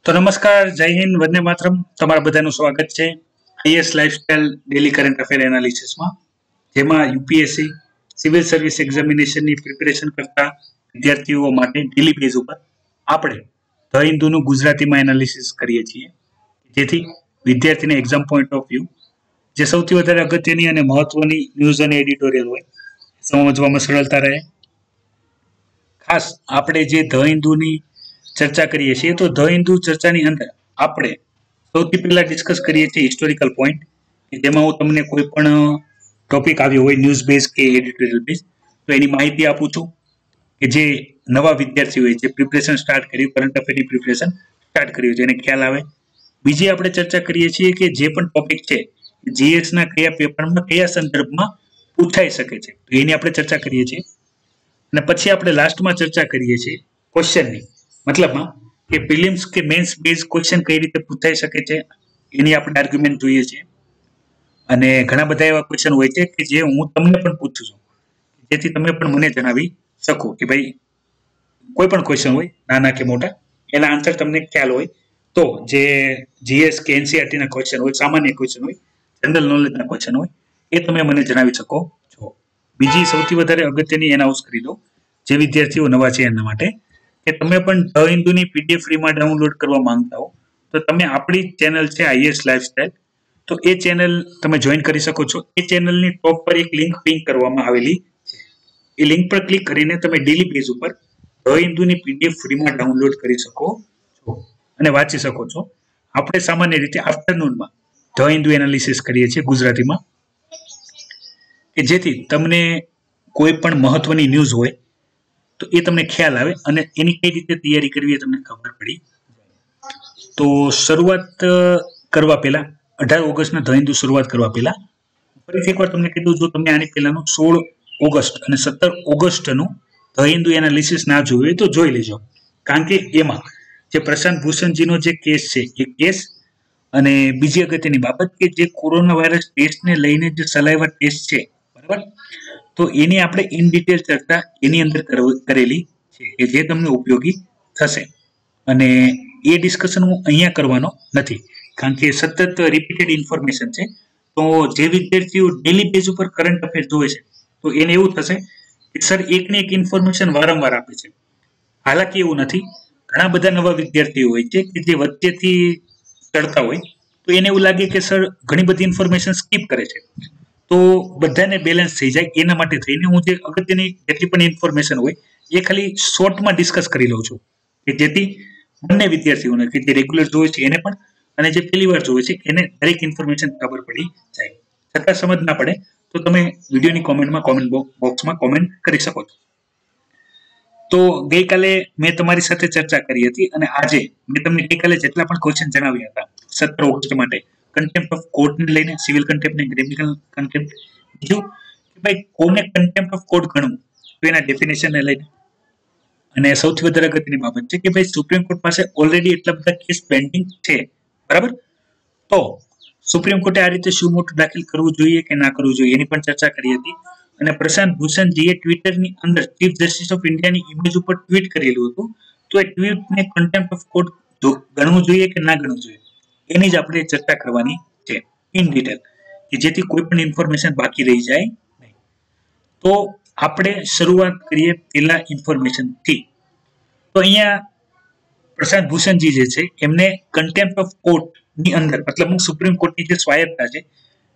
તો નમસ્કાર, જય હિન્દ, વંદે માતરમ. તમારા બધાનું સ્વાગત છે IAS lifestyle daily current affair એનાલિસિસમાં, જેમાં યુપીએસસી સિવિલ સર્વિસ એક્ઝામિનેશનની પ્રિપેરેશન કરતા વિદ્યાર્થીઓ માટે ડેલી બેઝ ઉપર આપણે ધ હિન્દુનું ગુજરાતીમાં એનાલિસિસ કરીએ છીએ, જેથી વિદ્યાર્થીને એક્ઝામ પોઈન્ટ ઓફ વ્યૂ જે સૌથી વધારે અગત્યની અને મહત્વની ન્યૂઝ અને એડિટોરિયલ હોય સમજવામાં સરળતા રહે. ખાસ આપણે જે ધ હિન્દુની ચર્ચા કરીએ છીએ તો ધ હિન્દુ ચર્ચાની અંદર આપણે સૌથી પહેલા ડિસ્કસ કરીએ છીએ હિસ્ટોરિકલ પોઈન્ટ, જેમાં હું તમને કોઈ પણ ટોપિક આવ્યો હોય ન્યૂઝ બેઝ કે એડિટોરિયલ બેઝ તો એની માહિતી આપું છું કે જે નવા વિદ્યાર્થીઓએ જે પ્રિપરેશન સ્ટાર્ટ કર્યું, કરંટ અફેરની પ્રિપરેશન સ્ટાર્ટ કર્યું છે એને ખ્યાલ આવે. બીજી આપણે ચર્ચા કરીએ છીએ કે જે પણ ટોપિક છે જીએસના કયા પેપરમાં કયા સંદર્ભમાં પૂછાઈ શકે છે તો એની આપણે ચર્ચા કરીએ છીએ. અને પછી આપણે લાસ્ટમાં ચર્ચા કરીએ છીએ ક્વેશ્ચનની, મતલબમાં કે પ્રિલિમ્સ કે મેન્સ બેઝ ક્વેશ્ચન કઈ રીતે પૂછાઈ શકે છે એની આપણે આર્ગ્યુમેન્ટ જોઈએ છીએ. અને ઘણા બધા એવા ક્વેશ્ચન હોય છે કે જે હું તમને પણ પૂછું છું, જેથી તમે પણ મને જણાવી શકો કે ભાઈ કોઈ પણ ક્વેશ્ચન હોય નાના કે મોટા એના આન્સર તમને ખ્યાલ હોય તો જે જીએસ કે એનસીઆરટી ના ક્વેશ્ચન હોય, સામાન્ય ક્વેશ્ચન હોય, જનરલ નોલેજના ક્વેશ્ચન હોય એ તમે મને જણાવી શકો છો. બીજી સૌથી વધારે અગત્યની એનાઉન્સ કરી દો જે વિદ્યાર્થીઓ નવા છે એના માટે કે તમે પણ ધ હિન્દુની પીડીએફ ફ્રીમાં ડાઉનલોડ કરવા માંગતા હો તો તમે આપણી ચેનલ છે આઈએસ લાઇફસ્ટાઇલ, તો એ ચેનલ તમે જોઈન કરી શકો છો. એ ચેનલની ટોપ પર એક લિંક પિન કરવામાં આવેલી છે. એ લિંક પર ક્લિક કરીને તમે ડેલી બેઝ ઉપર ધ હિન્દુની પીડીએફ ફ્રીમાં ડાઉનલોડ કરી શકો છો અને વાંચી શકો છો. આપણે સામાન્ય રીતે આફ્ટરનૂનમાં ધ હિન્દુ એનાલિસિસ કરીએ છીએ ગુજરાતીમાં, કે જેથી તમને કોઈ પણ મહત્વની ન્યૂઝ હોય તો એ તમને ખ્યાલ આવે અને એની કઈ રીતે તૈયારી કરવી એ તમને ખબર પડી. તો શરૂઆત કરવા પહેલા 18 ઓગસ્ટના ધ હિન્દુ શરૂઆત કરવા પહેલા ફરીથી એકવાર તમને કીધું, જો તમે આની પહેલાનું 16 ઓગસ્ટ અને 17 ઓગસ્ટનું ધ હિન્દુ એનાલિસિસ ના જોયું હોય તો જોઈ લેજો, કારણ કે એમાં જે પ્રશાંત ભૂષણજીનો જે કેસ છે એ કેસ અને બીજી અગત્યની બાબત કે જે કોરોના વાયરસ ટેસ્ટને લઈને જે સલાઈવા ટેસ્ટ છે, બરાબર, તો એની આપણે ઇન ડિટેલ ચર્ચા એની અંદર કરેલી છે કે જે તમને ઉપયોગી થશે. અને એ ડિસ્કશન હું અહીંયા કરવાનો નથી, કારણ કે સતત રિપીટેડ ઇન્ફોર્મેશન છે. તો જે વિદ્યાર્થીઓ ડેલી બેઝ ઉપર કરંટ અફેર જોવે છે તો એને એવું થશે કે સર એકને એક ઇન્ફોર્મેશન વારંવાર આપે છે. હાલાકી એવું નથી, ઘણા બધા નવા વિદ્યાર્થીઓ હોય છે કે જે વચ્ચેથી ચડતા હોય તો એને એવું લાગે કે સર ઘણી બધી ઇન્ફોર્મેશન સ્કીપ કરે છે. તો બધાને બેલેન્સ થઈ જાય એના માટે થઈને હું જે અગત્યની જેટલી પણ ઇન્ફોર્મેશન હોય એ ખાલી શોર્ટમાં ડિસ્કસ કરી લઉં છું, કે જેથી બંને વિદ્યાર્થીઓને કે જે રેગ્યુલર જોવે છે એને પણ અને જે પહેલી વાર જોવે છે એને દરેક ઇન્ફોર્મેશન ખબર પડી જાય. છતાં સમજ ના પડે તો તમે વિડીયોની કોમેન્ટ બોક્સમાં કોમેન્ટ કરી શકો છો. તો ગઈકાલે મેં તમારી સાથે ચર્ચા કરી હતી અને આજે મેં તમને ગઈકાલે જેટલા પણ ક્વેશ્ચન જણાવ્યા હતા 17 ઓગસ્ટ માટે કન્ટેમ્પ્ટ ઓફ કોર્ટને લઈને, સિવિલ કન્ટેમ્પ્ટ ને ક્રિમિનલ કન્ટેમ્પ્ટ, બીજું કે ભાઈ કોને કન્ટેમ્પ્ટ ઓફ કોર્ટ ગણવું તો એના ડેફિનેશનને લઈને, અને સૌથી વધારે અગત્યની બાબત છે કે ભાઈ સુપ્રીમ કોર્ટ પાસે ઓલરેડી એટલા બધા કેસ પેન્ડિંગ છે, બરાબર, તો સુપ્રીમ કોર્ટે આ રીતે શું મોટું દાખલ કરવું જોઈએ કે ના કરવું જોઈએ એની પણ ચર્ચા કરી હતી. અને પ્રશાંત ભૂષણજીએ ટ્વિટરની અંદર ચીફ જસ્ટિસ ઓફ ઇન્ડિયાની ઇમેજ ઉપર ટ્વીટ કરેલું હતું, તો એ ટ્વીટને કન્ટેમ્પ્ટ ઓફ કોર્ટ ગણવું જોઈએ કે ના ગણવું જોઈએ એની જ આપણે ચર્ચા કરવાની છે ઇન ડિટેલ, કે જેથી કોઈ પણ ઇન્ફોર્મેશન બાકી રહી જાય નહીં. તો આપણે શરૂઆત કરીએ પેલા ઇન્ફોર્મેશનથી. તો અહીંયા પ્રશાંત ભૂષણજી જે છે એમને કન્ટેમ્પ્ટ ઓફ કોર્ટની અંદર, મતલબ સુપ્રીમ કોર્ટની જે સ્વાયત્તા છે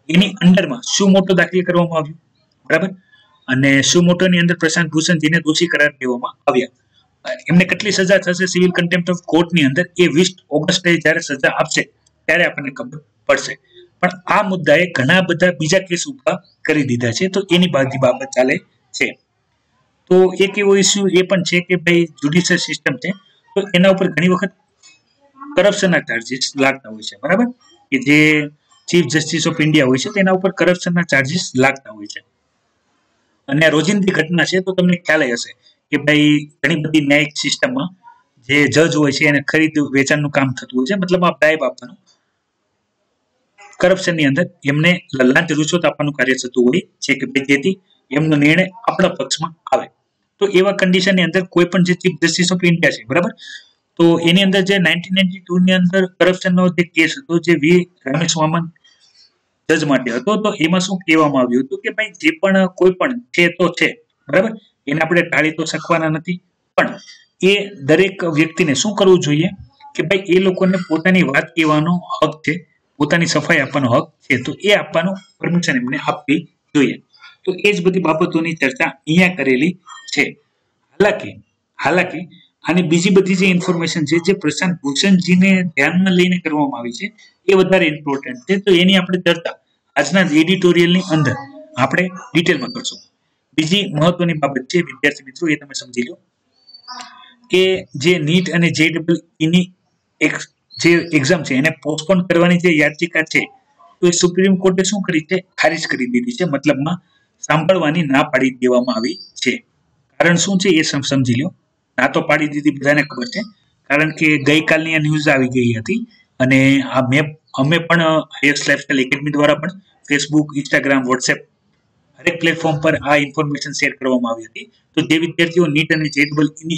એની અંડરમાં શું મોટો દાખલ કરવામાં આવ્યું, બરાબર, અને શું મોટોની અંદર પ્રશાંત ભૂષણજીને દોષી કરાર દેવામાં આવ્યા. એમને કેટલી સજા થશે સિવિલ કન્ટેમ્પ્ટ ઓફ કોર્ટની અંદર એ 20 ઓગસ્ટે જ્યારે સજા આપશે ત્યારે આપણને ખબર પડશે. પણ આ મુદ્દાએ ઘણા બધા બીજા કેસ ઉભા કરી દીધા છે, તો એની બધી બાબત ચાલે છે. તો એક એવો ઇસ્યુ એ પણ છે કે ભાઈ જ્યુડિશિયલ સિસ્ટમ છે તો એના ઉપર ઘણી વખત કરપ્શનના ચાર્જીસ લાગતા હોય છે, બરાબર, કે જે ચીફ જસ્ટિસ ઓફ ઇન્ડિયા હોય છે તેના ઉપર કરપ્શનના ચાર્જીસ લાગતા હોય છે. અને રોજિંદી ઘટના છે તો તમને ખ્યાલ હશે કે ભાઈ ઘણી બધી ન્યાયિક સિસ્ટમમાં જે જજ હોય છે એને ખરીદ વેચાણનું કામ થતું હોય છે, મતલબ આ બ્રાઇબ આપવાનું, કરપ્શનની અંદર એમને લાંચ રૂશ્વત આપવાનું કાર્ય થતું હોય છે કે ભાઈ જેથી એમનો નિર્ણય આપણા પક્ષમાં આવે. તો એવા કન્ડિશનની અંદર કોઈ પણ જે ચીફ જસ્ટિસ ઓફ ઇન્ડિયા છે, બરાબર, તો એની અંદર જે 1992 ની અંદર કરપ્શનનો જે કેસ હતો જે વી રામેસ્વામન જજ માટે હતો, તો એમાં શું કહેવામાં આવ્યું હતું કે ભાઈ જે પણ કોઈ પણ છે તો છે, બરાબર, એને આપણે ટાળી તો શકવાના નથી, પણ એ દરેક વ્યક્તિને શું કરવું જોઈએ કે ભાઈ એ લોકોને પોતાની વાત કહેવાનો હક છે, પોતાની સફાઈ આપવાનો હક છે, તો એ આપવાનો પરમિશન એમને આપવી જોઈએ. તો એ જ બધી બાબતોની ચર્ચા અહીંયા કરેલી છે. હાલાકી આની બીજી બધી જે ઇન્ફોર્મેશન છે જે પ્રશાંત ભૂષણજીને ધ્યાનમાં લઈને કરવામાં આવી છે એ વધારે ઇમ્પોર્ટન્ટ છે. તો એની આપણે ચર્ચા આજના એડિટોરિયલની અંદર આપણે ડિટેલમાં કરશું. બીજી મહત્વની બાબત છે વિદ્યાર્થી મિત્રો, એ તમે સમજી લો કે જે નીટ અને JEE જે એક્ઝામ છે એને પોસ્ટપોન કરવાની જે યાચિકા છે તો એ સુપ્રીમ કોર્ટે શું કરી છે, ખારિજ કરી દીધી છે. મતલબમાં સાંભળવાની ના પાડી દેવામાં આવી છે. કારણ શું છે એ સમજી લો. ના તો પાડી દીધી બધાને ખબર છે, કારણ કે ગઈકાલની આ ન્યૂઝ આવી ગઈ હતી અને અમે પણ હાયર્સ લાઇફસ્ટાઇલ એકેડમી દ્વારા પણ ફેસબુક, ઇન્સ્ટાગ્રામ, વોટ્સએપ હરેક પ્લેટફોર્મ પર આ ઇન્ફોર્મેશન શેર કરવામાં આવી હતી. તો જે વિદ્યાર્થીઓ નીટ અને JEE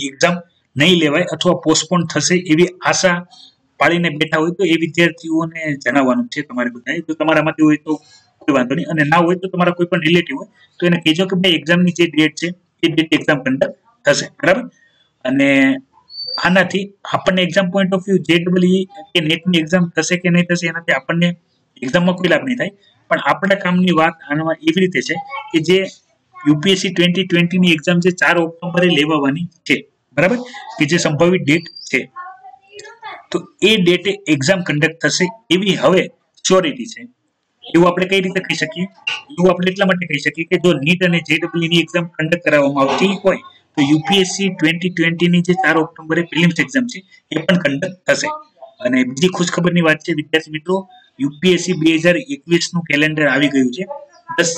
એક્ઝામ નહીં લેવાય અથવા પોસ્ટપોન થશે એવી આશા પાડીને બેઠા હોય તો એ વિદ્યાર્થીઓને જણાવવાનું છે તમારે બધાએ. તો તમારામાંથી હોય તો કોઈ વાંધો નહીં, અને ના હોય તો તમારા કોઈ પણ રિલેટિવ હોય તો એને કહેજો કે ભાઈ એક્ઝામની જે ડેટ છે એ ડેટ એક્ઝામ કન્ડક્ટ થશે, બરાબર. અને આનાથી આપણને exam point of view JEE કે નેટની એક્ઝામ થશે કે નહીં થશે એનાથી આપણને એક્ઝામમાં કોઈ લાભ નહીં થાય, પણ આપણા કામની વાત આમાં એવી રીતે છે કે જે UPSC 2020 ની એક્ઝામ જે 4 ઓક્ટોબરે લેવાવાની છે, બરાબર, કે જે સંભવિત ડેટ છે, તો એ ડેટે એક્ઝામ કન્ડક્ટ થશે એવી હવે શ્યોરિટી છે. એવું આપણે કઈ રીતે કહી શકીએ? એવું આપણે એટલા માટે કહી શકીએ કે જો નીટ અને JEE ની એક્ઝામ કન્ડક્ટ કરવામાં આવતી હોય તો UPSC 2020 ની જે 4 ઓક્ટોબરે પ્રિલિમ્સ એક્ઝામ છે એ પણ કન્ડક્ટ થશે. અને બીજી ખુશખબરની વાત છે વિદ્યાર્થી મિત્રો, UPSC 2021 નું કેલેન્ડર આવી ગયું છે. 10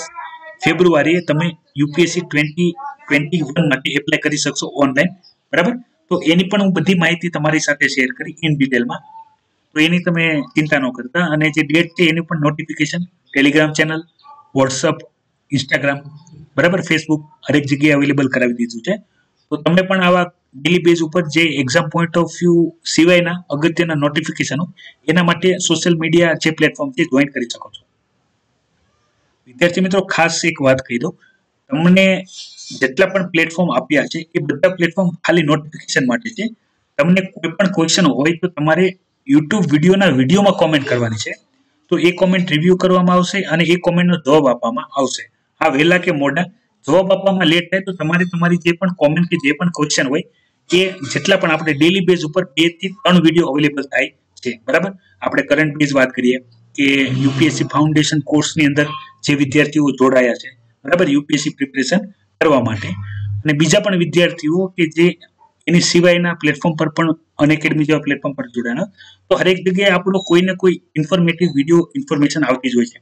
ફેબ્રુઆરીએ તમે UPSC 2021 માટે એપ્લાય કરી શકશો ઓનલાઈન, બરાબર. તો એની પણ હું બધી માહિતી તમારી સાથે શેર કરી ઇન ડિટેલમાં, તો એની તમે ચિંતા ન કરતા. અને જે ડેટ છે એની પણ notification Telegram channel, WhatsApp, Instagram, બરાબર, ફેસબુક હરેક જગ્યાએ અવેલેબલ કરાવી દીધું છે. તો તમે પણ આવા ડેલી બેઝ ઉપર જે એક્ઝામ પોઈન્ટ ઓફ વ્યૂ સિવાયના અગત્યના નોટિફિકેશનો એના માટે સોશિયલ મીડિયા જે પ્લેટફોર્મ છે જોઈન કરી શકો છો. વિદ્યાર્થી મિત્રો ખાસ એક વાત કહી દો, તમને જેટલા પણ પ્લેટફોર્મ આપ્યા છે એ બધા પ્લેટફોર્મ ખાલી નોટિફિકેશન માટે છે. તમને કોઈ પણ ક્વેશ્ચન હોય તો તમારે યુટ્યુબ વિડીયોમાં કોમેન્ટ કરવાની છે. તો એ કોમેન્ટ રિવ્યુ કરવામાં આવશે અને એ કોમેન્ટનો જવાબ આપવામાં આવશે. હા, વહેલા કે મોડા જવાબ આપવામાં લેટ થાય તો તમારી જે પણ કોમેન્ટ કે જે પણ ક્વેશ્ચન હોય એ જેટલા પણ આપણે ડેલી બેઝ ઉપર 2 થી 3 વિડીયો અવેલેબલ થાય છે, બરાબર. આપણે કરંટ બેઝ વાત કરીએ કે UPSC ફાઉન્ડેશન કોર્સની અંદર જે વિદ્યાર્થીઓ જોડાયા છે, બરાબર, UPSC પ્રિપરેશન કરવા માટે, અને બીજા પણ વિદ્યાર્થીઓ કે જે એની સિવાયના પ્લેટફોર્મ પર પણ અનએકેડમી જેવા પ્લેટફોર્મ પર જોડાયા, તો હરેક જગ્યાએ આપણો કોઈને કોઈ ઇન્ફોર્મેટિવ વિડીયો ઇન્ફોર્મેશન આવતી જ હોય છે.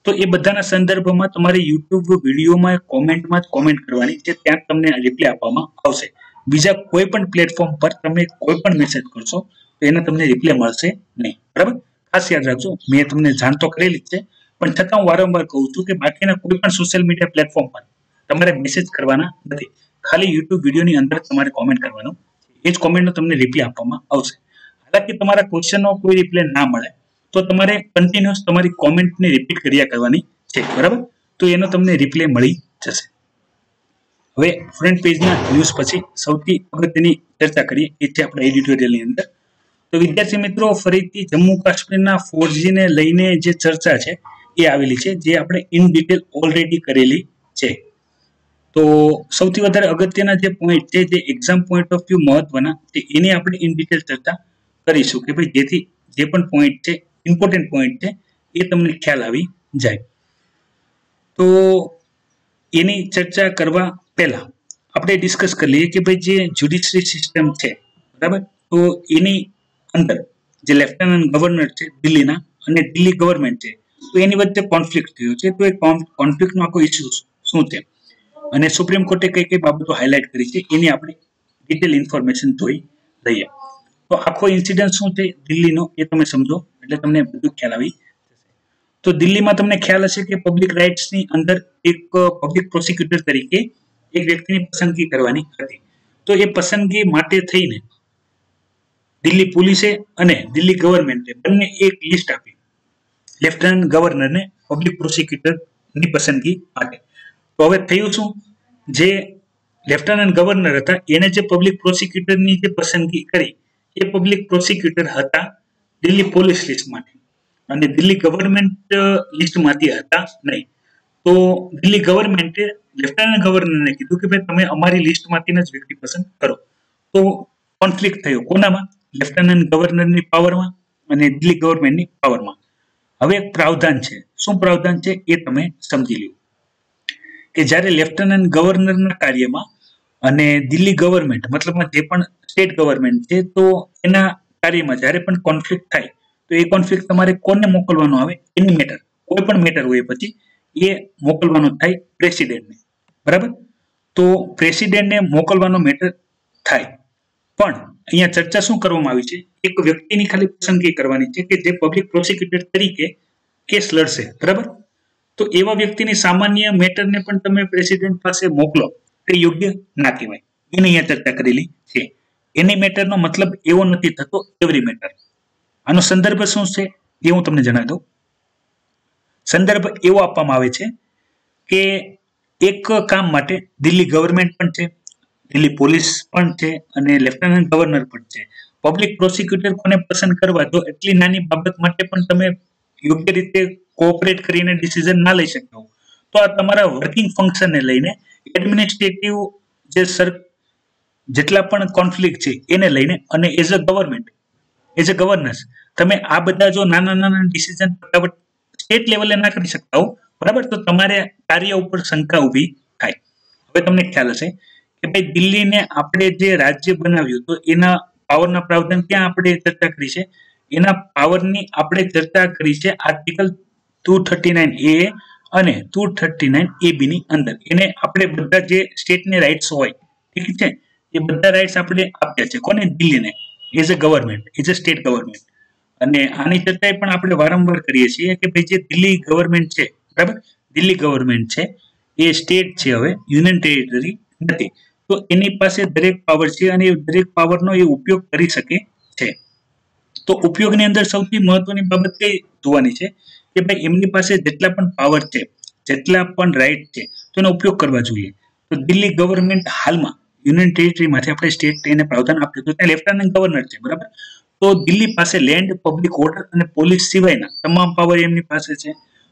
તો એ બધાના સંદર્ભમાં તમારે યુટ્યુબ વિડીયોમાં કોમેન્ટમાં જ કોમેન્ટ કરવાની છે, ત્યાં તમને રિપ્લાય આપવામાં આવશે. બીજા કોઈ પણ પ્લેટફોર્મ પર તમે કોઈ પણ મેસેજ કરશો તો એને તમને રિપ્લાય મળશે નહીં, બરાબર. ખાસ યાદ રાખજો, મેં તમને જાણ તો કરેલી જ છે, પણ છતાં હું વારંવાર કહું છું કે બાકીના કોઈ પણ સોશિયલ મીડિયા પ્લેટફોર્મ પર તમારે મેસેજ કરવાના નથી, ખાલી યુટ્યુબ વિડીયોની અંદર તમારે કોમેન્ટ કરવાનું, એ જ કોમેન્ટનો તમને રિપ્લાય આપવામાં આવશે. હાલાકી તમારા ક્વેશ્ચનનો કોઈ રિપ્લાય ના મળે તો તમારે કન્ટિન્યુઅસ તમારી કોમેન્ટને રિપીટ કર્યા કરવાની છે, બરાબર. તો એનો તમને રિપ્લાય મળી જશે. હવે ફ્રન્ટ પેજના ન્યૂઝ પછી સૌથી અગત્યની ચર્ચા કરીએ એ છે આપણા એડિટોરિયલની અંદર. તો વિદ્યાર્થી મિત્રો ફરીથી જમ્મુ કાશ્મીરના 4G ને લઈને જે ચર્ચા છે એ આવેલી છે, જે આપણે ઇન ડિટેલ ઓલરેડી કરેલી છે. તો સૌથી વધારે અગત્યના જે પોઈન્ટ છે જે એક્ઝામ પોઈન્ટ ઓફ વ્યૂ મહત્વના છે એની આપણે ઇન ડિટેલ ચર્ચા કરીશું કે ભાઈ જેથી જે પણ પોઈન્ટ છે, ઇમ્પોર્ટન્ટ પોઈન્ટ છે, એ તમને ખ્યાલ આવી જાય. તો એની ચર્ચા કરવા પહેલા આપણે ડિસ્કસ કરી લઈએ કે ભાઈ જે જ્યુડિશરી સિસ્ટમ છે, બરાબર, તો એની અંદર જે લેફ્ટનન્ટ ગવર્નર છે દિલ્હીના અને દિલ્હી ગવર્મેન્ટ છે, તો એની વચ્ચે કોન્ફ્લિક્ટ થયો છે. તો એ કોન્ફ્લિક્ટનો આખો ઇસ્યુ શું છે અને સુપ્રીમ કોર્ટે કઈ કઈ બાબતો હાઇલાઇટ કરી છે એની આપણે ડિટેલ ઇન્ફોર્મેશન જોઈ લઈએ. તો આખો ઇન્સિડન્ટ શું છે દિલ્હીનો એ તમે સમજો એટલે તમને બધું ખ્યાલ આવી જશે. તો દિલ્હીમાં તમને ખ્યાલ હશે કે પબ્લિક રાઇટ્સની અંદર એક પબ્લિક પ્રોસિક્યુટર તરીકે એક વ્યક્તિની પસંદગી કરવાની હતી. તો એ પસંદગી માટે થઈને દિલ્હી પોલીસે અને દિલ્હી ગવર્મેન્ટે બંને એક લિસ્ટ આપી લેફ્ટનન્ટ ગવર્નરને પબ્લિક પ્રોસિક્યુટરની પસંદગી માટે. તો હવે થયું શું, જે લેફ્ટનન્ટ ગવર્નર હતા એને જે પબ્લિક પ્રોસિક્યુટરની જે પસંદગી કરી એ પબ્લિક પ્રોસિક્યુટર હતા દિલ્હી પોલીસ લિસ્ટમાંથી અને દિલ્હી ગવર્મેન્ટ લિસ્ટમાંથી હતા નહીં. તો દિલ્હી ગવર્મેન્ટે લેફ્ટનન્ટ ગવર્નરને કીધું કે ભાઈ તમે અમારી લિસ્ટમાંથી જ વ્યક્તિ પસંદ કરો. તો કોન્ફ્લિક્ટ થયો કોનામાં, લેફ્ટનન્ટ ગવર્નરની પાવરમાં અને દિલ્હી ગવર્મેન્ટની પાવરમાં. હવે એક પ્રાવધાન છે, શું પ્રાવધાન છે એ તમે સમજી લો કે જ્યારે લેફ્ટનન્ટ ગવર્નરના કાર્યમાં અને દિલ્હી ગવર્મેન્ટ મતલબમાં જે પણ સ્ટેટ ગવર્મેન્ટ છે તો એના કાર્યમાં જ્યારે પણ કોન્ફ્લિક્ટ થાય તો એ કોન્ફ્લિક્ટ તમારે કોને મોકલવાનો આવે, એની મેટર, કોઈ પણ મેટર હોય પછી એ મોકલવાનો થાય પ્રેસિડેન્ટને, બરાબર. તો પ્રેસિડેન્ટને મોકલવાનો મેટર થાય, પણ અહીંયા ચર્ચા શું કરવામાં આવી છે, એક વ્યક્તિની ખાલી પસંદગી કરવાની છે કે જે પબ્લિક પ્રોસિક્યુટર તરીકે કેસ લડશે, બરાબર. તો એવા વ્યક્તિની સામાન્ય મેટરને પણ તમે પ્રેસિડેન્ટ પાસે મોકલો તે યોગ્ય ના કહેવાય. એની અહીંયા ચર્ચા કરેલી છે. એની મેટરનો મતલબ એવો નથી થતો એવરી મેટર. આનો સંદર્ભ શું છે એ હું તમને જણાવી દઉં. સંદર્ભ એવો આપવામાં આવે છે કે એક કામ માટે દિલ્હી ગવર્મેન્ટ પણ છે, દિલ્હી પોલીસ પણ છે અને લેફ્ટનન્ટ ગવર્નર પણ છે. પબ્લિક પ્રોસિક્યુટર કોને પસંદ કરવા દો એટલી નાની બાબત માટે પણ તમે યોગ્ય રીતે કોઓપરેટ કરીને ડિસિઝન ના લઈ શકતા હો તો આ તમારા વર્કિંગ ફંક્શનને લઈને એડમિનિસ્ટ્રેટિવ જે જેટલા પણ કોન્ફ્લિક્ટ છે એને લઈને અને as a government, as a governors તમે આ બધા જો નાના નાના ડિસિઝન ફટાફટ સ્ટેટ લેવલે ના કરી શકતા હો, બરાબર, તો તમારે કાર્ય ઉપર શંકા ઊભી થાય. હવે તમને ખ્યાલ હશે કે ભાઈ દિલ્હીને આપણે જે રાજ્ય બનાવ્યું તો એના પાવરના પ્રાવધાન ક્યાં આપણે ચર્ચા કરી છે, એના પાવરની આપણે ચર્ચા કરી છે આર્ટિકલ 239A અને 239AB ની અંદર. એને આપણે બધા જે સ્ટેટની રાઇટ્સ હોય, ઠીક છે, એ બધા રાઇટ્સ આપણે આપ્યા છે કોને, દિલ્હીને, as a government, as a state government. અને આની ચર્ચા પણ આપણે વારંવાર કરીએ છીએ કે ભાઈ જે દિલ્હી ગવર્મેન્ટ છે, બરાબર, દિલ્હી ગવર્મેન્ટ છે એ સ્ટેટ છે, હવે યુનિયન ટેરિટરી નથી. તો એની પાસે દરેક પાવર છે અને દરેક પાવરનો એ ઉપયોગ કરી શકે છે. તો ઉપયોગની અંદર સૌથી મહત્વની બાબત કઈ જોવાની છે કે ભાઈ એમની પાસે જેટલા પણ પાવર છે, જેટલા પણ રાઇટ છે તો એનો ઉપયોગ કરવા જોઈએ. તો દિલ્હી ગવર્મેન્ટ હાલમાં યુનિયન ટેરિટરીમાંથી આપણે સ્ટેટ એને પ્રાવધાન આપ્યું તો ત્યાં લેફ્ટનન્ટ ગવર્નર છે, બરાબર. તો દિલ્હી પાસે લેન્ડ, પબ્લિક ઓર્ડર અને પોલીસ સિવાયના તમામ પાવર એમની પાસે છે.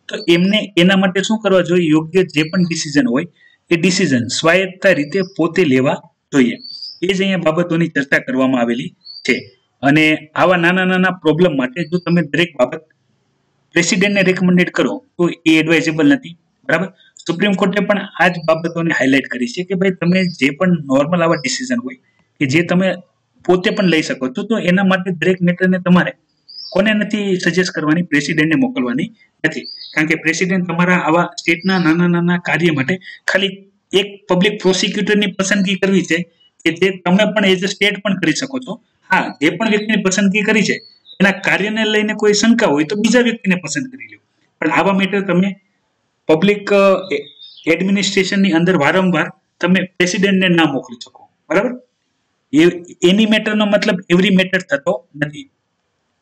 તો એમને એના માટે શું કરવા જોઈએ, યોગ્ય જે પણ ડિસિઝન હોય એ ડિસિઝન સ્વાયત્તા રીતે પોતે લેવા જોઈએ. એ જ અહીંયા બાબતોની ચર્ચા કરવામાં આવેલી છે. અને આવા નાના નાના પ્રોબ્લેમ માટે જો તમે દરેક બાબત પ્રેસિડેન્ટને રેકમેન્ડેડ કરો તો એ એડવાઇઝેબલ નથી, બરાબર. સુપ્રીમ કોર્ટે પણ આ જ બાબતોને હાઇલાઇટ કરી છે કે ભાઈ તમે જે પણ નોર્મલ આવા ડિસિઝન હોય કે જે તમે પોતે પણ લઈ શકો છો તો એના માટે દરેક મેટરને તમારે કોને નથી સજેસ્ટ કરવાની, પ્રેસિડેન્ટને મોકલવાની નથી. કારણ કે પ્રેસિડેન્ટ તમારા આવા સ્ટેટના નાના નાના કાર્ય માટે ખાલી એક પબ્લિક પ્રોસિક્યુટરની પસંદગી કરવી છે કે જે તમે પણ એઝ અ સ્ટેટ પણ કરી શકો છો. હા, જે પણ વ્યક્તિની પસંદગી કરી છે એના કાર્યને લઈને કોઈ શંકા હોય તો બીજા વ્યક્તિને પસંદ કરી લો, પણ આવા મેટર તમે પબ્લિક એડમિનિસ્ટ્રેશનની અંદર વારંવાર તમે પ્રેસિડેન્ટને ના મોકલી શકો, બરાબર. એની મેટરનો મતલબ એવરી મેટર થતો નથી.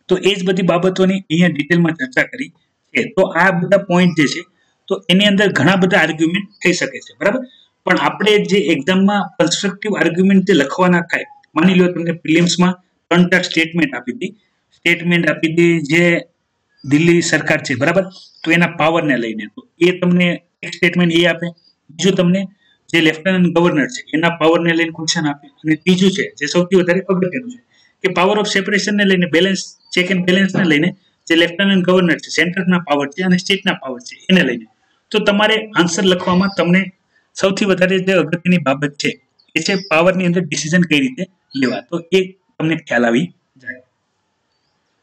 તો એ જ બધી બાબતોની અહીંયા ડિટેલમાં ચર્ચા કરી છે. તો આ બધા પોઈન્ટ જે છે તો એની અંદર ઘણા બધા આર્ગ્યુમેન્ટ થઈ શકે છે, બરાબર. પણ આપણે જે એક્ઝામમાં કન્સ્ટ્રક્ટિવ આર્ગ્યુમેન્ટ જે લખવાના થાય, માની લો તમને પ્રિલિમ્સમાં 3-4 સ્ટેટમેન્ટ આપી હતી જે દિલ્હી સરકાર છે, બરાબર, તો એના પાવરને લઈને તો એ તમને એક સ્ટેટમેન્ટ એ આપે, બીજું તમને જે લેફ્ટનન્ટ ગવર્નર છે એના પાવરને લઈને ક્વેશ્ચન આપે, અને ત્રીજું છે જે સૌથી વધારે અગત્યનું છે કે પાવર ઓફ સેપરેશનને લઈને, બેલેન્સ, ચેક એન્ડ બેલેન્સને લઈને જે લેફ્ટનન્ટ ગવર્નર છે, સેન્ટરના પાવર છે અને સ્ટેટના પાવર છે એને લઈને. તો તમારે આન્સર લખવામાં તમને સૌથી વધારે જે અગત્યની બાબત છે એ છે પાવરની અંદર ડિસિઝન કઈ રીતે લેવા, તો એ તમને ખ્યાલ આવી જાય.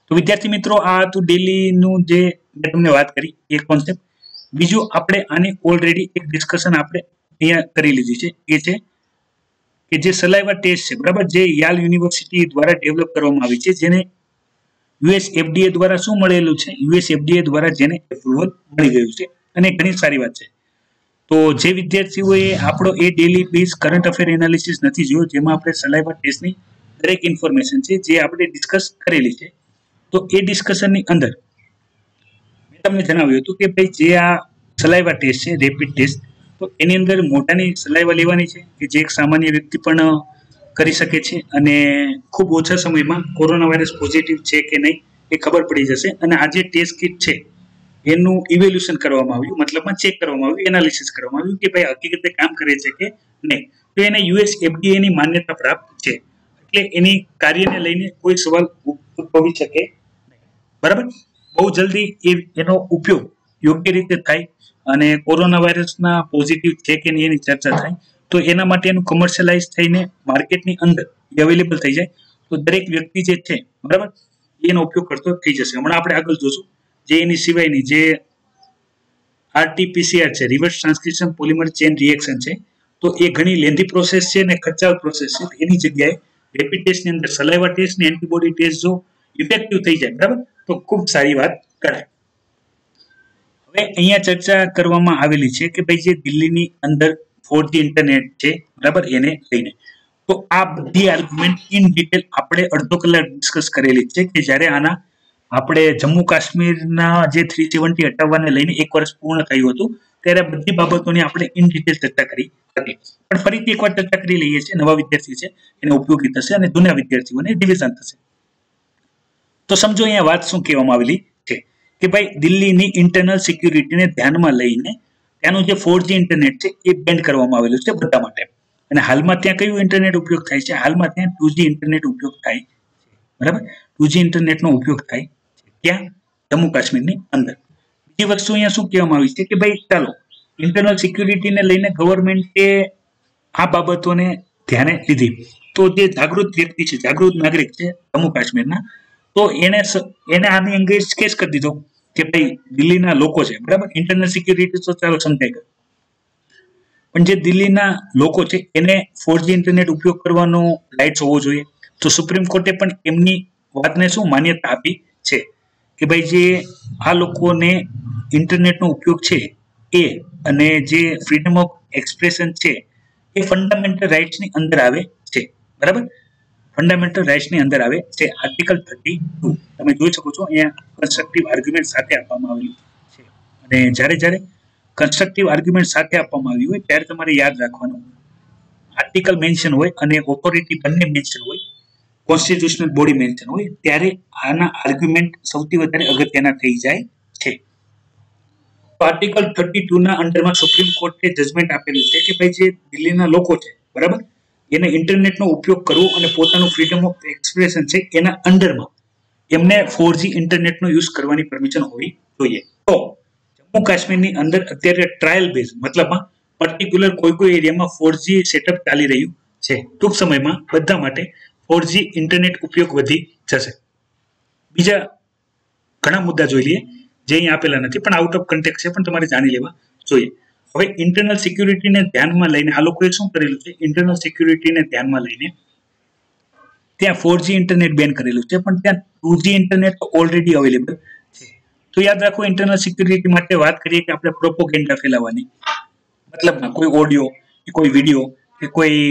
તો વિદ્યાર્થી મિત્રો, આ હતું દિલ્હીનું જે મેં તમને વાત કરી એ કોન્સેપ્ટ. બીજું આપણે આની ઓલરેડી એક ડિસ્કશન આપણે અહીંયા કરી લીધી છે, એ છે કે જે સલાઇવા ટેસ્ટ છે, બરાબર, જે યાલ યુનિવર્સિટી દ્વારા ડેવલપ કરવામાં આવી છે, જેને યુએસ FDA દ્વારા શું મળેલું છે, યુએસ FDA દ્વારા જેને એપ્રુવલ મળી ગયું છે અને ઘણી સારી વાત છે. તો જે વિદ્યાર્થીઓએ આપણો એ daily base current affair analysis નથી જોયો, જેમાં આપણે સલાઇવા ટેસ્ટની દરેક ઇન્ફોર્મેશન છે જે આપણે ડિસ્કસ કરેલી છે. તો એ ડિસ્કશનની અંદર મેં તમને જણાવ્યું હતું કે ભાઈ જે આ સલાઈવા ટેસ્ટ છે, રેપિડ ટેસ્ટ, તો એની અંદર મોઢાની સલાઈવા લેવાની છે કે જે એક સામાન્ય વ્યક્તિ પણ કરી શકે છે અને ખૂબ ઓછા સમયમાં કોરોના વાયરસ પોઝિટિવ છે કે નહીં એ ખબર પડી જશે. અને આ જે ટેસ્ટ કિટ છે એનું ઇવેલ્યુશન કરવામાં આવ્યું, મતલબમાં ચેક કરવામાં આવ્યું, એનાલિસિસ કરવામાં આવ્યું કે ભાઈ હકીકતે કામ કરે છે કે નહીં. તો એને યુએસ FDA ની માન્યતા પ્રાપ્ત છે, એટલે એની કાર્યને લઈને કોઈ સવાલ ઉદ્ભવી શકે નહીં. બરાબર. બહુ જલ્દી એનો ઉપયોગ યોગ્ય રીતે થાય અને કોરોના વાયરસના પોઝિટિવ છે કે નહીં એની ચર્ચા થાય, તો એના માટે એનું કમર્શિયલાઇઝ થઈને માર્કેટની અંદર અવેલેબલ થઈ જાય તો દરેક વ્યક્તિ જે છે, બરાબર, એનો ઉપયોગ કરતો થઈ જશે. હમણાં આપણે આગળ જોશું જે એની સિવાયની જે RT-PCR છે, reverse transcription polymer chain reaction છે, તો એ ઘણી લેન્ધી પ્રોસેસ છે અને ખર્ચાળ પ્રોસેસ છે. એની જગ્યાએ રેપિડ ટેસ્ટની અંદર સલાઈવા ટેસ્ટ ને એન્ટીબોડી ટેસ્ટ જો ઇફેક્ટિવ થઈ જાય, બરાબર, તો ખૂબ સારી વાત કરાય. હવે અહીંયા ચર્ચા કરવામાં આવેલી છે કે ભાઈ જે દિલ્હીની અંદર 4G ઇન્ટરનેટ છે, બરાબર, એને લઈને તો આ બધી આર્ગ્યુમેન્ટ ઇન ડિટેલ આપણે અડધો કલાક ડિસ્કસ કરેલી છે કે જ્યારે આના આપણે જમ્મુ કાશ્મીરના જે 370 હટાવવાને લઈને 1 વર્ષ પૂર્ણ થયું હતું ત્યારે બધી બાબતોની આપણે ઇન ડિટેલ ચર્ચા કરી હતી. પણ ફરીથી એકવાર ચર્ચા કરી લઈએ છીએ. નવા વિદ્યાર્થી છે એને ઉપયોગી થશે અને જૂના વિદ્યાર્થીઓને ડિવિઝન થશે. તો સમજો અહીંયા વાત શું કહેવામાં આવેલી છે કે ભાઈ દિલ્હીની ઇન્ટરનલ સિક્યુરિટીને ધ્યાનમાં લઈને ત્યાંનું જે 4G ઇન્ટરનેટ છે એ બેન્ડ કરવામાં આવેલું છે બધા માટે. અને હાલમાં ત્યાં કયું ઇન્ટરનેટ ઉપયોગ થાય છે? હાલમાં ત્યાં 2G ઇન્ટરનેટ ઉપયોગ થાય છે, બરાબર. 2G ઇન્ટરનેટનો ઉપયોગ થાય છે ત્યાં જમ્મુ કાશ્મીરની અંદર. બીજી વસ્તુ અહીંયા શું કહેવામાં આવી છે કે ભાઈ ચાલો ઇન્ટરનલ સિક્યુરિટીને લઈને ગવર્મેન્ટે આ બાબતોને ધ્યાને લીધી. તો જે જાગૃત વ્યક્તિ છે, જાગૃત નાગરિક છે જમ્મુ કાશ્મીરના, તો એને આની અંગે કેસ કરી દીધો કે ભાઈ દિલ્હીના લોકો છે, બરાબર, ઇન્ટરનલ સિક્યુરિટી તો ચાલો સમજાય ગયું, પણ જે દિલ્હીના લોકો છે એને 4G ઇન્ટરનેટ ઉપયોગ કરવાનો રાઇટ્સ હોવો જોઈએ. તો સુપ્રીમ કોર્ટે પણ એમની વાતને શું માન્યતા આપી છે કે ભાઈ જે આ લોકોને ઇન્ટરનેટનો ઉપયોગ છે એ અને જે ફ્રીડમ ઓફ એક્સપ્રેશન છે એ ફંડામેન્ટલ રાઇટ્સની અંદર આવે છે, બરાબર. ફંડામેન્ટલ રાઇટ્સની અંદર આવે છે. આર્ટિકલ 32 તમે જોઈ શકો છો અહીંયા કન્સ્ટ્રક્ટિવ આર્ગ્યુમેન્ટ સાથે આપવામાં આવેલું છે. અને જ્યારે કન્સ્ટ્રક્ટિવ આર્ગ્યુમેન્ટ સાથે આપવામાં આવ્યું હોય ત્યારે તમારે યાદ રાખવાનું આર્ટિકલ મેન્શન હોય અને ઓથોરિટી બંને મેન્શન હોય, કોન્સ્ટિટ્યુશનલ બોડી મેન્શન હોય, ત્યારે આના આર્ગ્યુમેન્ટ સૌથી વધારે અગત્યના થઈ જાય છે. તો આર્ટિકલ 32 ના અંડરમાં સુપ્રીમ કોર્ટે જજમેન્ટ આપેલું છે કે ભાઈ જે દિલ્હીના લોકો છે, બરાબર, એને ઇન્ટરનેટનો ઉપયોગ કરવો અને પોતાનું ફ્રીડમ ઓફ એક્સપ્રેશન છે એના અંડરમાં એમને 4G ઇન્ટરનેટનો યુઝ કરવાની પરમિશન હોવી જોઈએ. તો જમ્મુ કાશ્મીરની અંદર અત્યારે ટ્રાયલ બેઝ મતલબમાં પર્ટિક્યુલર કોઈ એરિયામાં 4G સેટઅપ ચાલી રહ્યું છે. ટૂંક સમયમાં બધા માટે 4G ઇન્ટરનેટ ઉપયોગ વધી જશે. બીજા ઘણા મુદ્દા જોઈ લઈએ જે અહીં આપેલા નથી પણ આઉટ ઓફ કન્ટેક્ટ છે, પણ તમારે જાણી લેવા જોઈએ. હવે ઇન્ટરનલ સિક્યુરિટીને ધ્યાનમાં લઈને આ લોકોએ શું કરેલું છે? ઇન્ટરનલ સિક્યુરિટીને ધ્યાનમાં લઈને ત્યાં 4G ઇન્ટરનેટ બેન કરેલું છે, પણ ત્યાં 2G ઇન્ટરનેટ ઓલરેડી અવેલેબલ છે. તો યાદ રાખો ઇન્ટરનલ સિક્યુરિટી માટે વાત કરીએ કે આપણે પ્રોપોગેન્ડા ફેલાવવાની, મતલબમાં કોઈ ઓડિયો કે કોઈ વિડીયો કે કોઈ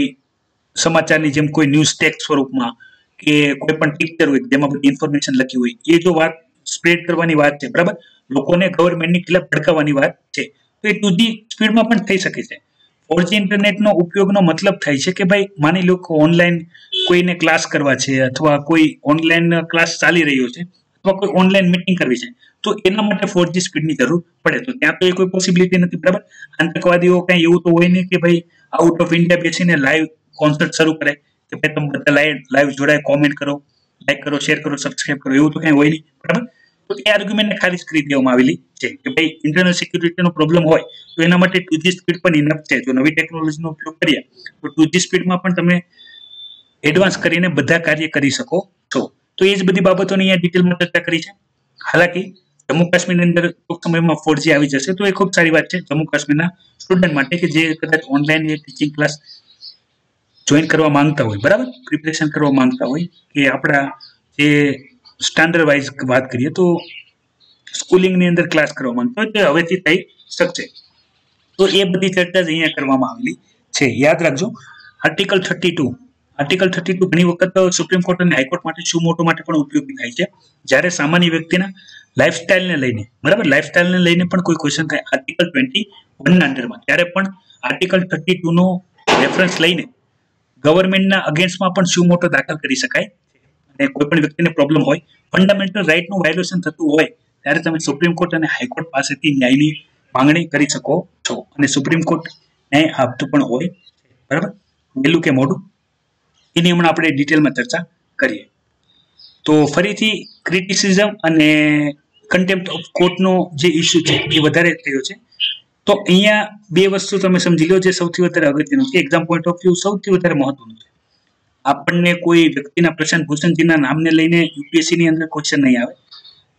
સમાચારની જેમ કોઈ ન્યૂઝ ટેક્સ્ટ સ્વરૂપમાં કે કોઈ પણ પિક્ચર હોય જેમાં બધી ઇન્ફોર્મેશન લખી હોય એ જો વાત સ્પ્રેડ કરવાની વાત છે, બરાબર, લોકોને ગવર્મેન્ટની ખિલાફ ભડકાવવાની વાત છે, તો એ 2G સ્પીડમાં પણ થઈ શકે છે. 4G ઇન્ટરનેટનો ઉપયોગનો મતલબ થાય છે કે ભાઈ માની લો કે ઓનલાઈન કોઈને ક્લાસ કરવા છે અથવા કોઈ ઓનલાઈન ક્લાસ ચાલી રહ્યો છે અથવા કોઈ ઓનલાઈન મીટિંગ કરવી છે તો એના માટે 4G સ્પીડની જરૂર પડે. તો ત્યાં તો એ કોઈ પોસિબિલિટી નથી, બરાબર. આતંકવાદીઓ કઈ એવું તો હોય નહીં કે ભાઈ આઉટ ઓફ ઇન્ડિયા બેસીને લાઈવ કોન્સર્ટ શરૂ કરે કે ભાઈ તમે બધા લાઈવ જોડાય, કોમેન્ટ કરો, લાઈક કરો, શેર કરો, સબસ્ક્રાઇબ કરો, એવું તો કઈ હોય નહીં, બરાબર. તો એ આર્ગ્યુમેન્ટને ખારિજ કરી દેવામાં આવેલી છે કે ભાઈ ઇન્ટરનલ સિક્યુરિટીનો પ્રોબ્લેમ હોય તો એના માટે 2G સ્પીડ પણ ઇનફ છે. જો નવી ટેકનોલોજીનો ઉપયોગ કરીએ તો 2G સ્પીડમાં પણ તમે એડવાન્સ કરીને બધા કાર્ય કરી શકો છો. તો એ જ બધી બાબતોની અહીંયા ડિટેલમાં ચર્ચા કરી છે. હાલાકી જમ્મુ કાશ્મીરની અંદર ટૂંક સમયમાં 4G આવી જશે તો એ ખૂબ સારી વાત છે જમ્મુ કાશ્મીરના સ્ટુડન્ટ માટે કે જે કદાચ ઓનલાઈન ટીચિંગ ક્લાસ જોઈન કરવા માંગતા હોય, બરાબર, પ્રિપરેશન કરવા માંગતા હોય કે આપણા જે સ્ટાન્ડર્ડ વાઇઝ વાત કરીએ તો સ્કૂલિંગની અંદર ક્લાસ કરવા માંગતા હોય તો હવેથી થઈ શકશે. તો એ બધી ચર્ચા જ અહીંયા કરવામાં આવેલી છે. યાદ રાખજો આર્ટિકલ 32 આર્ટિકલ 32 ઘણી વખત સુપ્રીમ કોર્ટ અને હાઈકોર્ટ માટે શું મોટો માટે પણ ઉપયોગી થાય છે, જ્યારે સામાન્ય વ્યક્તિના લાઇફસ્ટાઇલને લઈને, બરાબર, લાઇફસ્ટાઇલને લઈને પણ કોઈ ક્વેશ્ચન થાય આર્ટિકલ 21 ના અંડરમાં, ત્યારે પણ આર્ટિકલ 32 નો રેફરન્સ લઈને ગવર્મેન્ટના અગેન્સ્ટમાં પણ શું મોટો દાખલ કરી શકાય અને કોઈ પણ વ્યક્તિને પ્રોબ્લેમ હોય, ફંડામેન્ટલ રાઇટનું વાયોલેશન થતું હોય, ત્યારે તમે સુપ્રીમ કોર્ટ અને હાઈકોર્ટ પાસેથી ન્યાયની માંગણી કરી શકો છો અને સુપ્રીમ કોર્ટ ન્યાય આપતું પણ હોય, બરાબર, વહેલું કે મોડું એની હમણાં આપણે ડિટેલમાં ચર્ચા કરીએ. તો ફરીથી ક્રિટિસિઝમ અને કન્ટેમ્પ્ટ ઓફ કોર્ટનો જે ઇસ્યુ છે એ વધારે થયો છે. તો અહીંયા બે વસ્તુ તમે સમજી લો જે સૌથી વધારે અગત્યનું છે, એક્ઝામ પોઈન્ટ ઓફ વ્યૂ સૌથી વધારે મહત્વનું છે. આપણને કોઈ વ્યક્તિના પ્રશાંત ભૂષણજીના નામને લઈને યુપીએસસી ની અંદર ક્વેશ્ચન નહીં આવે.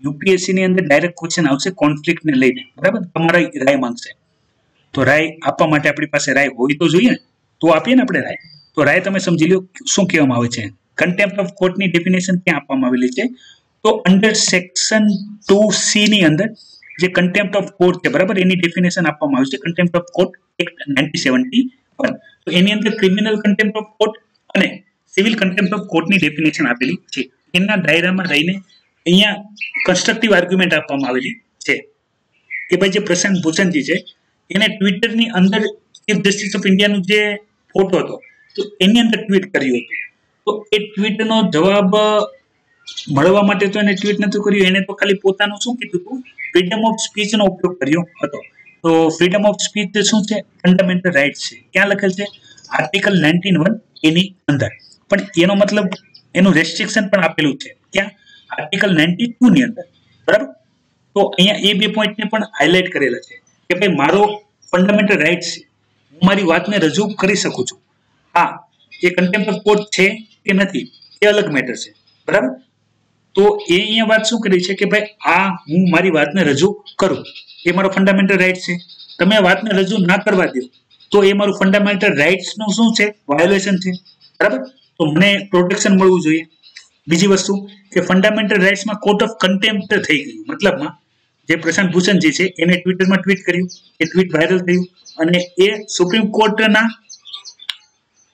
યુપીએસસી ની અંદર ડાયરેક્ટ ક્વેશ્ચન આવશે કોન્ફ્લિક્ટને લઈને, બરાબર, તમારા રાય માંગશે. તો રાય આપવા માટે આપણી પાસે રાય હોય તો જોઈએ ને, તો આપીએ ને આપણે રાય. તો રાય તમે સમજી લો શું કહેવામાં આવે છે. કન્ટેમ્પ્ટ ઓફ કોર્ટની ડેફિનેશન ક્યાં આપવામાં આવેલી છે? તો અંડર સેક્શન 2C ની અંદર જે કન્ટેમ્પ્ટ ઓફ કોર્ટ છે, બરાબર, એની ડેફિનેશન આપવામાં આવી છે કન્ટેમ્પ્ટ ઓફ કોર્ટ એક્ટ 1971. તો એની અંદર ક્રિમિનલ કન્ટેમ્પ્ટ ઓફ કોર્ટ અને સિવિલ કન્ટેમ્પ્ટ ઓફ કોર્ટની ડેફિનેશન આપેલી છે. એના દાયરામાં રહીને અહીંયા કન્સ્ટ્રક્ટિવ આર્ગ્યુમેન્ટ આપવામાં આવેલી છે કે ભાઈ જે પ્રશાંત ભૂષણજી છે એને ટ્વિટરની અંદર ચીફ જસ્ટિસ ઓફ ઇન્ડિયાનો જે ફોટો હતો તો એની અંદર ટ્વીટ કર્યું હતું. તો એ ટ્વીટનો જવાબ મળવા માટે તો એને ટ્વીટ નતું કર્યું, એને તો ખાલી પોતાનું શું કીધું હતું, ફ્રીડમ ઓફ સ્પીચનો ઉપયોગ કર્યો હતો. તો ફ્રીડમ ઓફ સ્પીચ શું છે? ફંડામેન્ટલ રાઇટ છે. ક્યાં લખેલ છે? આર્ટિકલ 19(1) એની અંદર. પણ એનો મતલબ એનું રેસ્ટ્રિક્શન પણ આપેલું છે. ક્યાં? આર્ટિકલ 92 ની અંદર, બરાબર. તો અહીંયા એ બે પોઈન્ટને પણ હાઇલાઇટ કરેલા છે કે ભાઈ મારો ફંડામેન્ટલ રાઇટ છે, હું મારી વાતને રજૂ કરી શકું છું. હા, એ કન્ટેમ્પ્ટ ઓફ કોર્ટ છે કે નથી એ અલગ મેટર છે, બરાબર. તો એ અહીંયા વાત શું કરી છે કે ભાઈ આ હું મારી વાતને રજૂ કરું, એ મારો ફંડામેન્ટલ રાઇટ છે. તમે આ વાતને રજૂ ના કરવા દો તો એ મારું ફંડામેન્ટલ રાઇટ્સનું શું છે? વાયોલેશન છે, બરાબર. તો મને પ્રોટેક્શન મળવું જોઈએ. બીજી વસ્તુ કે ફંડામેન્ટલ રાઇટ્સમાં કોર્ટ ઓફ કન્ટેમ્પ્ટ થઈ ગયું, મતલબમાં જે પ્રશાંત ભૂષણજી છે એને ટ્વિટરમાં ટ્વીટ કર્યું, એ ટ્વીટ વાયરલ થયું અને એ સુપ્રીમ કોર્ટના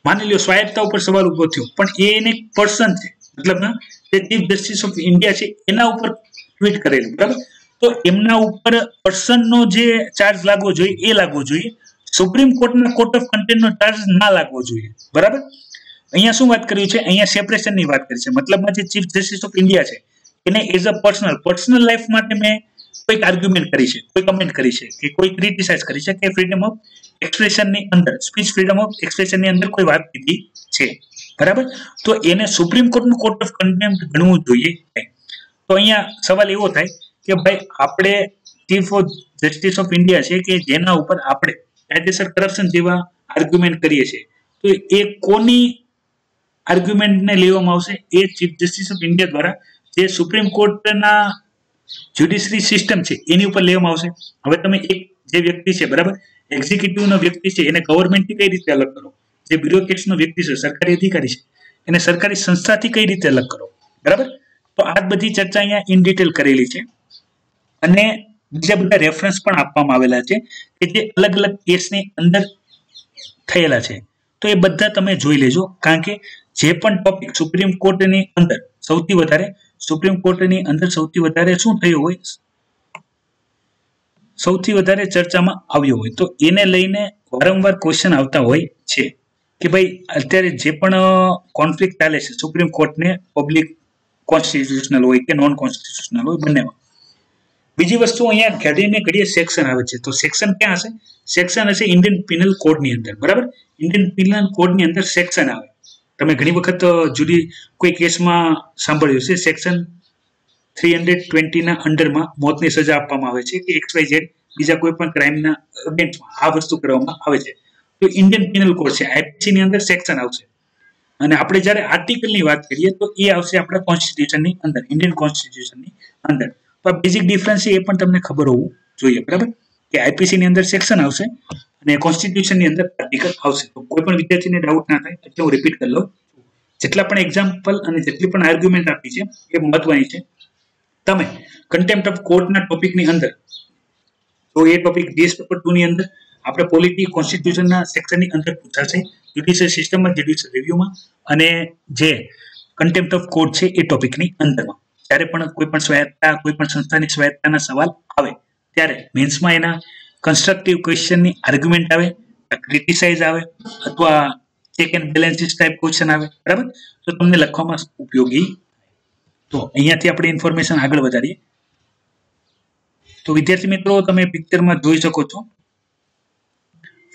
માની લો સ્વાયત્તા ઉપર સવાલ ઉભો થયો, પણ એ એને પર્સન છે, મતલબમાં જે ચીફ જસ્ટિસ ઓફ ઇન્ડિયા છે એના ઉપર ટ્વીટ કરેલું, બરાબર. તો એમના ઉપર પર્સનનો જે ચાર્જ લાગવો જોઈએ એ લાગવો જોઈએ, સુપ્રીમ કોર્ટના કોર્ટ ઓફ કન્ટેમ્પ્ટનો ચાર્જ ના લાગવો જોઈએ, બરાબર. અહીંયા શું વાત કર્યું છે? અહીંયા સેપરેશનની વાત કરી છે, મતલબમાં જે ચીફ જસ્ટિસ ઓફ ઇન્ડિયા છે એને એઝ અ પર્સનલ લાઈફ માટે મેં કોઈક આર્ગ્યુમેન્ટ કરી છે, કોઈ કમેન્ટ કરી છે કે કોઈ ક્રિટિસાઇઝ કરી છે કે ફ્રીડમ ઓફ એક્સપ્રેશનની અંદર, સ્પીચ ફ્રીડમ ઓફ એક્સપ્રેશનની અંદર કોઈ વાત કીધી છે, બરાબર. તો એને સુપ્રીમ કોર્ટનું કોર્ટ ઓફ કન્ટેમ્પ્ટ ગણવું જોઈએ. તો અહીંયા સવાલ એવો થાય કે ભાઈ આપણે chief of justice of India છે કે જેના ઉપર આપણે કાયદેસર કરપ્શન જેવા આર્ગ્યુમેન્ટ કરીએ છીએ, તો એ કોની આર્ગ્યુમેન્ટને લેવામાં આવશે? એ ચીફ જસ્ટિસ ઓફ ઇન્ડિયા દ્વારા જે સુપ્રીમ કોર્ટના જ્યુડિશરી સિસ્ટમ છે એની ઉપર લેવામાં આવશે. હવે તમે એક જે વ્યક્તિ છે, બરાબર, એક્ઝિક્યુટિવનો વ્યક્તિ છે એને ગવર્મેન્ટથી કઈ રીતે અલગ કરો? જે બ્યુરોક્રેટ્સનો વ્યક્તિ છે, સરકારી અધિકારી છે, એને સરકારી સંસ્થાથી કઈ રીતે અલગ કરો, બરાબર. તો આ બધી ચર્ચા અહીંયા ઇન ડિટેલ કરેલી છે અને બીજા બધા રેફરન્સ પણ આપવામાં આવેલા છે કે જે અલગ અલગ કેસની અંદર થયેલા છે. તો એ બધા તમે જોઈ લેજો, કારણ કે જે પણ ટોપિક સુપ્રીમ કોર્ટની અંદર સૌથી વધારે શું થયું હોય, સૌથી વધારે ચર્ચામાં આવ્યો હોય, તો એને લઈને વારંવાર ક્વેશ્ચન આવતા હોય છે કે ભાઈ અત્યારે જે પણ કોન્ફ્લિક્ટ ચાલે છે સુપ્રીમ કોર્ટને પબ્લિક કોન્સ્ટિટ્યુશનલ હોય કે નોન કોન્સ્ટિટ્યુશનલ હોય, બંનેમાં. બીજી વસ્તુ અહીંયા ઘડીએ સેક્શન આવે છે. તો સેક્શન ક્યાં હશે? સેક્શન હશે ઇન્ડિયન પિનલ કોડની અંદર, બરાબર. ઇન્ડિયન પિનલ કોડની અંદર સેક્શન આવે. તમે ઘણી વખત કોઈ કેસમાં સાંભળ્યું છે સેક્શન 320 ના અંડરમાં મોતની સજા આપવામાં આવે છે કે XYZ બીજા કોઈ પણ ક્રાઇમના અગેન્સ્ટમાં આ વસ્તુ કરવામાં આવે છે. તો ઇન્ડિયન પિનલ કોડ છે, IPC ની અંદર સેક્શન આવશે. અને આપણે જ્યારે આર્ટિકલની વાત કરીએ તો એ આવશે આપણા કોન્સ્ટિટ્યુશનની અંદર, ઇન્ડિયન કોન્સ્ટિટ્યુશનની અંદર. તો આ બેઝિક ડિફરન્સ છે, એ પણ તમને ખબર હોવું જોઈએ, બરાબર, કે આઈપીસી ની અંદર સેક્શન આવશે અને કોન્સ્ટિટ્યુશનની અંદર આર્ટિકલ આવશે. તો કોઈ પણ વિદ્યાર્થીને ડાઉટ ના થાય એટલે હું રિપીટ કરી લઉં. જેટલા પણ એક્ઝામ્પલ અને જેટલી પણ આર્ગ્યુમેન્ટ આપી છે એ મહત્વની છે. તમે કન્ટેમ્પ્ટ ઓફ કોર્ટના ટોપિકની અંદર તો એ ટોપિક GS પેપર 2 ની અંદર આપણે પોલિટી કોન્સ્ટિટ્યુશનના સેક્શનની અંદર પૂછાશે, જ્યુડિશિયલ સિસ્ટમમાં, જ્યુડિશિયલ રિવ્યુમાં અને જે કન્ટેમ્પ્ટ ઓફ કોર્ટ છે એ ટોપિકની અંદરમાં. જ્યારે પણ કોઈ પણ સ્વાયત્તતા, કોઈ પણ સંસ્થાની સ્વાયત્તતાના સવાલ આવે ત્યારે મેન્સમાં એના કન્સ્ટ્રક્ટિવ ક્વેશ્ચનની આર્ગ્યુમેન્ટ આવે, ક્રિટિસાઇઝ આવે અથવા ચેક એન્ડ બેલેન્સીસ ટાઈપ ક્વેશ્ચન આવે, બરાબર? તો તમને લખવામાં ઉપયોગી. તો અહીંયાથી આપણે ઇન્ફોર્મેશન આગળ વધારીએ. તો વિદ્યાર્થી મિત્રો, તમે પિક્ચરમાં જોઈ શકો છો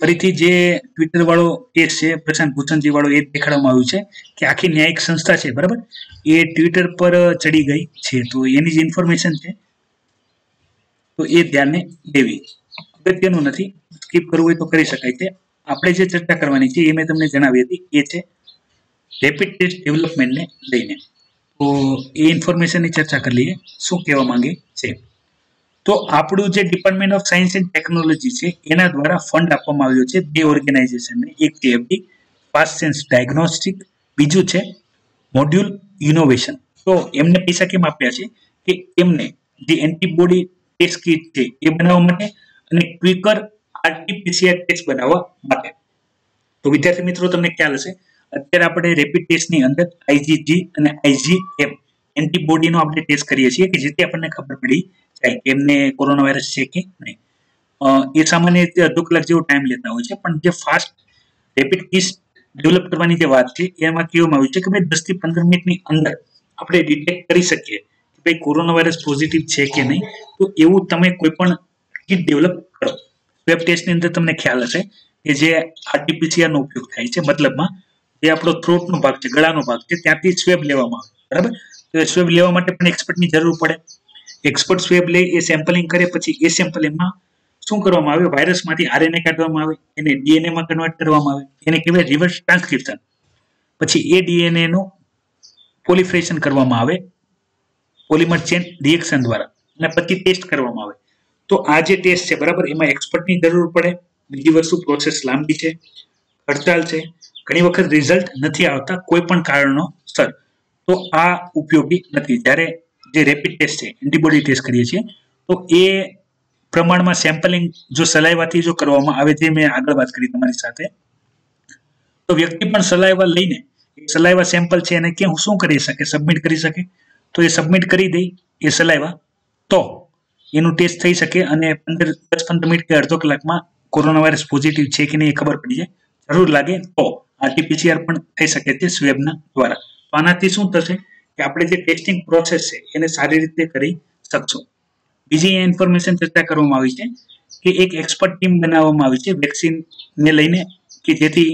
ફરીથી જે ટ્વિટર વાળો કેસ છે, પ્રશાંત ભૂષણજી વાળો, એ દેખાડવામાં આવ્યું છે કે આખી ન્યાયિક સંસ્થા છે, બરાબર, એ ટ્વિટર પર ચડી ગઈ છે. તો એની જે ઇન્ફોર્મેશન છે તો એ ધ્યાને લેવી. અગત્યનું નથી, સ્કીપ કરવું હોય તો કરી શકાય છે. આપણે જે ચર્ચા કરવાની છે એ મેં તમને જણાવી હતી, એ છે રેપિડ ટેસ્ટ ડેવલપમેન્ટને લઈને. તો એ ઇન્ફોર્મેશનની ચર્ચા કરી લઈએ, શું કહેવા માંગે છે. તો આપણું જે department of science and technology છે એના દ્વારા ફંડ આપવામાં આવ્યો છે બે ઓર્ગેનાઇઝેશનને. એક છે એફડી ફાસ્ટ સેન્સ ડાયગ્નોસ્ટિક, બીજું છે મોડ્યુલ ઇનોવેશન. તો એમને પૈસા કેમ આપ્યા છે કે એમને જે એન્ટીબોડી ટેસ્ટ કિટ છે એ બનાવવા માટે અને ક્વિકર આરટીપીસીઆર ટેસ્ટ બનાવવા માટે. તો વિદ્યાર્થી મિત્રો, તમને ખ્યાલ હશે અત્યારે આપણે રેપિડ ટેસ્ટની અંદર આઈજીજી અને આઈજીએમ એન્ટીબોડીનો આપણે ટેસ્ટ કરીએ છીએ કે જેથી આપણને ખબર પડી જાય કે એમને કોરોના વાયરસ છે કે નહીં. એ સામાન્ય રીતે અડધો કલાક જેવો ટાઈમ લેતા હોય છે, પણ જે ફાસ્ટ રેપિડ ટેસ્ટ ડેવલપ કરવાની જે વાત છે એમાં કહેવામાં આવ્યું છે કે ભાઈ 10 થી 15 મિનિટની અંદર આપણે ડિટેક્ટ કરી શકીએ કે ભાઈ કોરોના વાયરસ પોઝિટિવ છે કે નહીં. તો એવું તમે કોઈ પણ કિટ ડેવલપ કરો. સ્વેબ ટેસ્ટની અંદર તમને ખ્યાલ હશે કે જે આરટીપીસીઆર નો ઉપયોગ થાય છે, મતલબમાં જે આપણો થ્રોટનો ભાગ છે, ગળાનો ભાગ છે, ત્યાંથી સ્વેબ લેવામાં આવે, બરાબર? તો સ્વેબ લેવા માટે પણ એક્સપર્ટની જરૂર પડે. એક્સપર્ટ સ્વેબ લે, એ સેમ્પલિંગ કરે, પછી એ સેમ્પલિંગમાં શું કરવામાં આવે, વાયરસમાંથી આરએનએ કાઢવામાં આવે, એને ડીએનએ માં કન્વર્ટ કરવામાં આવે, એને કહેવાય રિવર્સ ટ્રાન્સક્રિપ્શન. પછી એ ડીએનએ નું પોલિફરેશન કરવામાં આવે પોલિમર ચેન રિએક્શન દ્વારા, અને પછી ટેસ્ટ કરવામાં આવે. તો આ જે ટેસ્ટ છે, બરાબર, એમાં એક્સપર્ટની જરૂર પડે. બીજી વસ્તુ, પ્રોસેસ લાંબી છે, ખર્ચાળ છે, ઘણી વખત રિઝલ્ટ નથી આવતા કોઈ પણ કારણોસર. તો આ ઉપયોગી નથી. જ્યારે જે રેપિડ ટેસ્ટ છે, એન્ટીબોડી ટેસ્ટ કરીએ છીએ, તો એ પ્રમાણમાં સેમ્પલિંગ જો સલાઈવાથી જો કરવામાં આવે, જે મેં આગળ વાત કરી તમારી સાથે, તો વ્યક્તિ પણ સલાઈવા લઈને સલાઈવા સેમ્પલ છે એને ક્યાં શું કરી શકે, સબમિટ કરી શકે. તો એ સબમિટ કરી દે એ સલાઈવા, તો એનું ટેસ્ટ થઈ શકે અને 10-15 મિનિટ કે અડધો કલાકમાં કોરોના વાયરસ પોઝિટિવ છે કે નહીં એ ખબર પડી જાય. જરૂર લાગે તો આરટીપીસીઆર પણ થઈ શકે છે સ્વેબના દ્વારા. તો આનાથી શું થશે કે આપણે જે ટેસ્ટિંગ પ્રોસેસ છે એને સારી રીતે કરી શકશું. બીજી ઇન્ફોર્મેશન ચર્ચા કરવામાં આવી છે કે એક એક્સપર્ટ ટીમ બનાવવામાં આવી છે વેક્સિનને લઈને, કે જેથી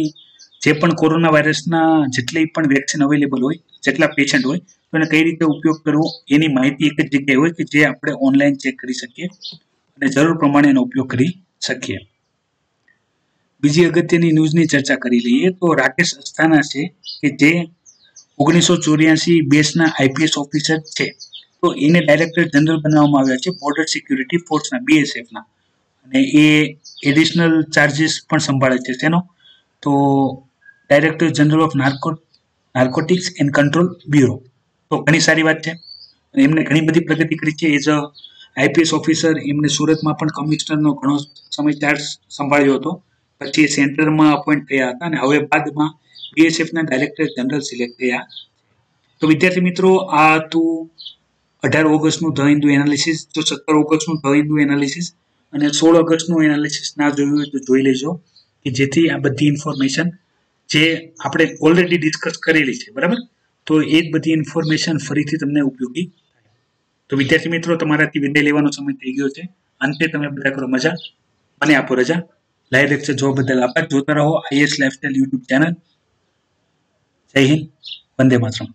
જે પણ કોરોના વાયરસના જેટલી પણ વેક્સિન અવેલેબલ હોય, જેટલા પેશન્ટ હોય, તો એને કઈ રીતે ઉપયોગ કરવો એની માહિતી એક જ જગ્યાએ હોય કે જે આપણે ઓનલાઈન ચેક કરી શકીએ અને જરૂર પ્રમાણે એનો ઉપયોગ કરી શકીએ. બીજી અગત્યની ન્યૂઝની ચર્ચા કરી લઈએ. તો રાકેશ અસ્થાના છે કે જે 1984 બેચના આઈપીએસ ઓફિસર છે, તો એને ડાયરેક્ટર જનરલ બનાવવામાં આવ્યા છે બોર્ડર સિક્યુરિટી ફોર્સના, બીએસએફના, અને એ એડિશનલ ચાર્જીસ પણ સંભાળે છે તેનો. તો director general of narcotics and control bureau. તો ઘણી સારી વાત છે. એમને ઘણી બધી પ્રગતિ કરી છે એઝ અ આઈપીએસ ઓફિસર. એમને સુરતમાં પણ કમિશનરનો ઘણો સમય ચાર્જ સંભાળ્યો હતો. પછી સેન્ટરમાં અપોઇન્ટ થયા હતા અને હવે બાદમાં બીએસએફના ડાયરેક્ટર જનરલ સિલેક્ટ થયા. તો વિદ્યાર્થી મિત્રો, આ હતું 18 ઓગસ્ટનું ધ હિન્દુ એનાલિસિસ. તો 17 ઓગસ્ટનું ધ હિન્દુ એનાલિસિસ અને 16 ઓગસ્ટનું એનાલિસિસ ના જોયું હોય તો જોઈ લેજો, કે જેથી આ બધી ઇન્ફોર્મેશન જે આપણે ઓલરેડી ડિસ્કસ કરેલી છે, બરાબર, તો એ જ બધી ઇન્ફોર્મેશન ફરીથી તમને ઉપયોગી થાય. તો વિદ્યાર્થી મિત્રો, તમારાથી વિદાય લેવાનો સમય થઈ ગયો છે. અંતે તમે બધા કરો મજા, મને આપો રજા. લાઈવ લેક્ચર જોવા બદલ આભાર. જોતા રહો આઈએસ લાઇફસ્ટાઇલ યુટ્યુબ ચેનલ. જય હિન્દ, વંદે માતરમ.